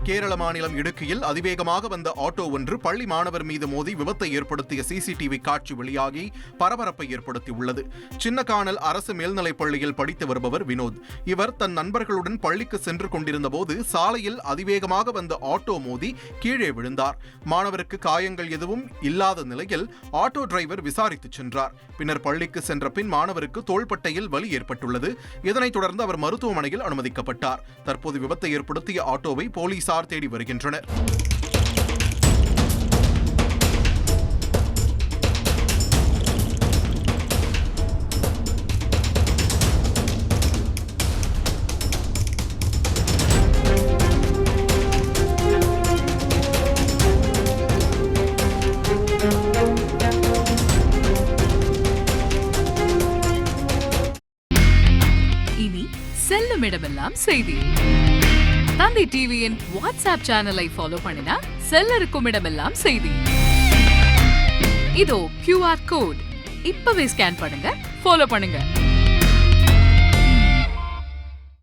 கேரள மாநிலம் இடுக்கியில் அதிவேகமாக வந்த ஆட்டோ ஒன்று பள்ளி மாணவர் மீது மோதி விபத்தை ஏற்படுத்திய சிசிடிவி காட்சி வெளியாகி பரபரப்பை ஏற்படுத்தியுள்ளது. சின்னக்கானல் அரசு மேல்நிலைப் பள்ளியில் படித்து வருபவர் வினோத். இவர் தன் நண்பர்களுடன் பள்ளிக்கு சென்று கொண்டிருந்த போது சாலையில் அதிவேகமாக வந்த ஆட்டோ மோதி கீழே விழுந்தார். மாணவருக்கு காயங்கள் எதுவும் இல்லாத நிலையில் ஆட்டோ டிரைவர் விசாரித்து சென்றார். பின்னர் பள்ளிக்கு சென்ற பின் மாணவருக்கு தோள்பட்டையில் வலி ஏற்பட்டுள்ளது. இதனைத் தொடர்ந்து அவர் மருத்துவமனையில் அனுமதிக்கப்பட்டார். தற்போது விபத்தை ஏற்படுத்திய ஆட்டோவை போலீசார் தேடி வருகின்றனர். இனி செல்லும் இடமெல்லாம் செய்தி. தந்தி டிவியின் வாட்ஸ்அப் சேனலை ஃபாலோ பண்ணினா செல்ல இருக்கும் இடமெல்லாம் செய்தி. இதோ QR கோட் இப்பவே ஸ்கேன் பண்ணுங்க, ஃபாலோ பண்ணுங்க.